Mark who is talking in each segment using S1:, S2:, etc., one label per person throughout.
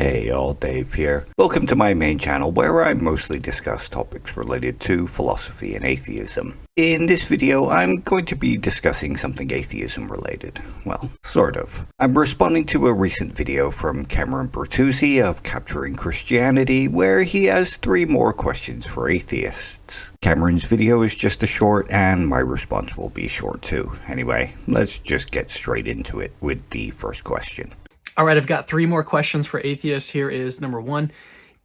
S1: Hey all, Dave here. Welcome to my main channel where I mostly discuss topics related to philosophy and atheism. In this video, I'm going to be discussing something atheism related. Well, sort of. I'm responding to a recent video from Cameron Bertuzzi of Capturing Christianity where he has 3 more questions for atheists. Cameron's video is just a short and my response will be short too. Anyway, let's just get straight into it with the first question.
S2: All right, I've got 3 more questions for atheists. Here is number 1.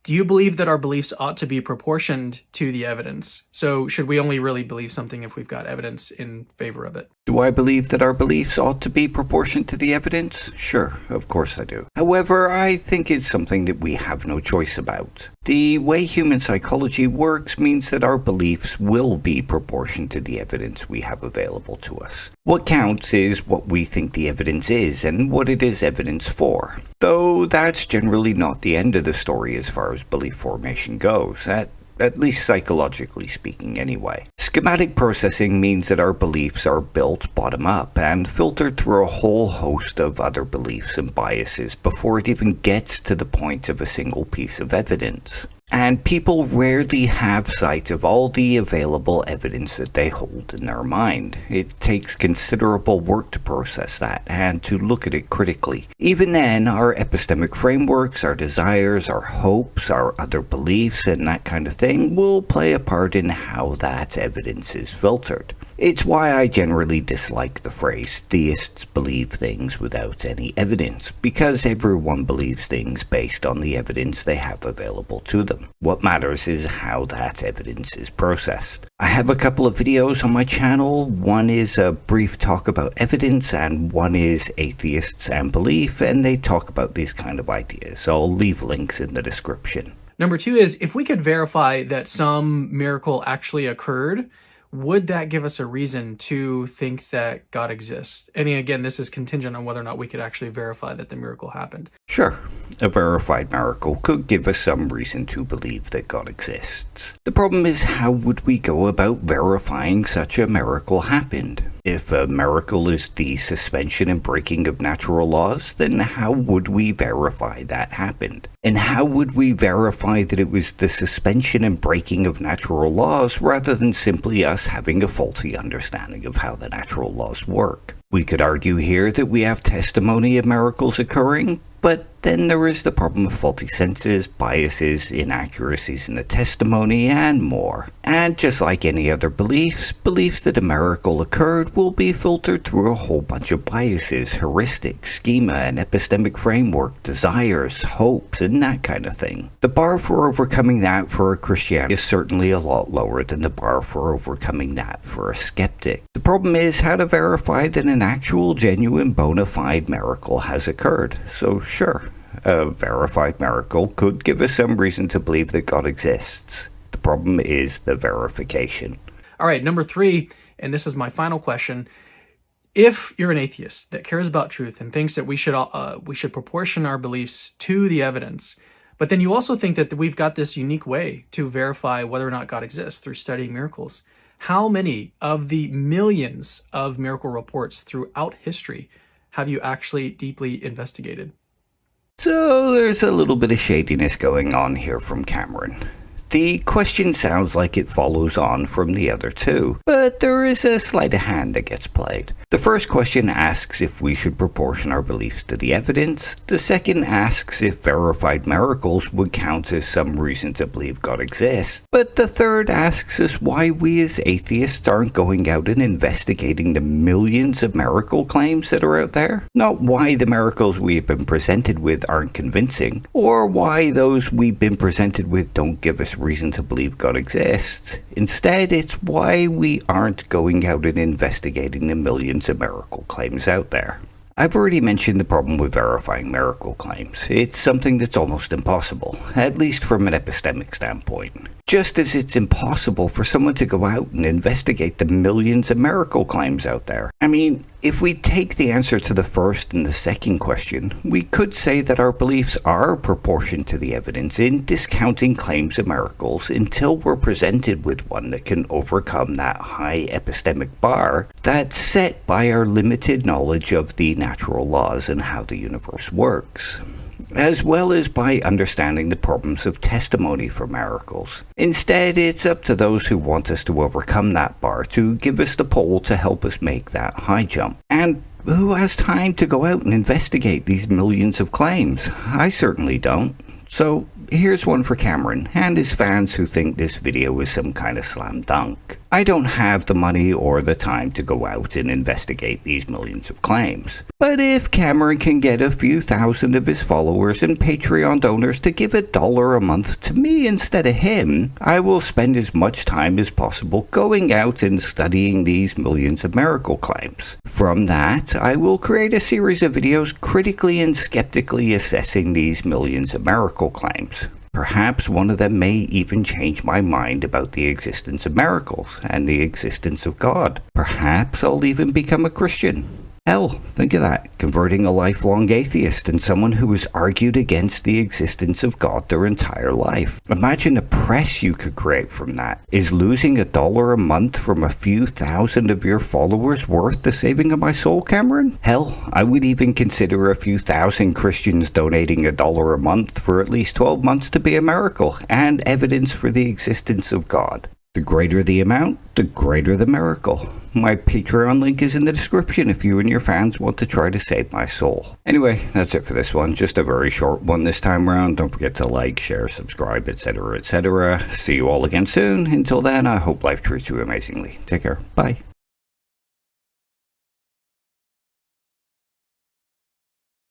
S2: Do you believe that our beliefs ought to be proportioned to the evidence? So should we only really believe something if we've got evidence in favor of it?
S1: Do I believe that our beliefs ought to be proportioned to the evidence? Sure, of course I do. However, I think it's something that we have no choice about. The way human psychology works means that our beliefs will be proportioned to the evidence we have available to us. What counts is what we think the evidence is and what it is evidence for. Though that's generally not the end of the story as far as belief formation goes, at least psychologically speaking anyway. Schematic processing means that our beliefs are built bottom up and filtered through a whole host of other beliefs and biases before it even gets to the point of a single piece of evidence. And people rarely have sight of all the available evidence that they hold in their mind. It takes considerable work to process that and to look at it critically. Even then, our epistemic frameworks, our desires, our hopes, our other beliefs, and that kind of thing will play a part in how that evidence is filtered. It's why I generally dislike the phrase, theists believe things without any evidence, because everyone believes things based on the evidence they have available to them. What matters is how that evidence is processed. I have a couple of videos on my channel. One is a brief talk about evidence and one is atheists and belief, and they talk about these kind of ideas. So I'll leave links in the description.
S2: Number 2 is, if we could verify that some miracle actually occurred, would that give us a reason to think that God exists? And again, this is contingent on whether or not we could actually verify that the miracle happened.
S1: Sure, a verified miracle could give us some reason to believe that God exists. The problem is, how would we go about verifying such a miracle happened? If a miracle is the suspension and breaking of natural laws, then how would we verify that happened? And how would we verify that it was the suspension and breaking of natural laws rather than simply us having a faulty understanding of how the natural laws work? We could argue here that we have testimony of miracles occurring, but then there is the problem of faulty senses, biases, inaccuracies in the testimony, and more. And just like any other beliefs that a miracle occurred will be filtered through a whole bunch of biases, heuristics, schema, and epistemic framework, desires, hopes, and that kind of thing. The bar for overcoming that for a Christian is certainly a lot lower than the bar for overcoming that for a skeptic. The problem is how to verify that an actual, genuine, bona fide miracle has occurred. So sure, a verified miracle could give us some reason to believe that God exists. The problem is the verification.
S2: All right, number 3, and this is my final question. If you're an atheist that cares about truth and thinks that we should proportion our beliefs to the evidence, but then you also think that we've got this unique way to verify whether or not God exists through studying miracles, how many of the millions of miracle reports throughout history have you actually deeply investigated?
S1: So there's a little bit of shadiness going on here from Cameron. The question sounds like it follows on from the other 2, but there is a sleight of hand that gets played. The first question asks if we should proportion our beliefs to the evidence. The second asks if verified miracles would count as some reason to believe God exists. But the third asks us why we as atheists aren't going out and investigating the millions of miracle claims that are out there. Not why the miracles we have been presented with aren't convincing, or why those we've been presented with don't give us reason to believe God exists. Instead, it's why we aren't going out and investigating the millions of miracle claims out there. I've already mentioned the problem with verifying miracle claims. It's something that's almost impossible, at least from an epistemic standpoint. Just as it's impossible for someone to go out and investigate the millions of miracle claims out there. I mean, if we take the answer to the first and the second question, we could say that our beliefs are proportioned to the evidence in discounting claims of miracles until we're presented with one that can overcome that high epistemic bar that's set by our limited knowledge of the natural laws and how the universe works. as well as by understanding the problems of testimony for miracles. Instead, it's up to those who want us to overcome that bar to give us the pole to help us make that high jump. And who has time to go out and investigate these millions of claims? I certainly don't. So here's one for Cameron and his fans who think this video is some kind of slam dunk. I don't have the money or the time to go out and investigate these millions of claims. But if Cameron can get a few thousand of his followers and Patreon donors to give $1 a month to me instead of him, I will spend as much time as possible going out and studying these millions of miracle claims. From that, I will create a series of videos critically and skeptically assessing these millions of miracle claims. Perhaps one of them may even change my mind about the existence of miracles and the existence of God. Perhaps I'll even become a Christian. Hell, think of that, converting a lifelong atheist and someone who has argued against the existence of God their entire life. Imagine the press you could create from that. Is losing $1 a month from a few thousand of your followers worth the saving of my soul, Cameron? Hell, I would even consider a few thousand Christians donating $1 a month for at least 12 months to be a miracle and evidence for the existence of God. The greater the amount, the greater the miracle. My Patreon link is in the description if you and your fans want to try to save my soul. Anyway, that's it for this one. Just a very short one this time around. Don't forget to like, share, subscribe, etc., etc. See you all again soon. Until then, I hope life treats you amazingly. Take care. Bye.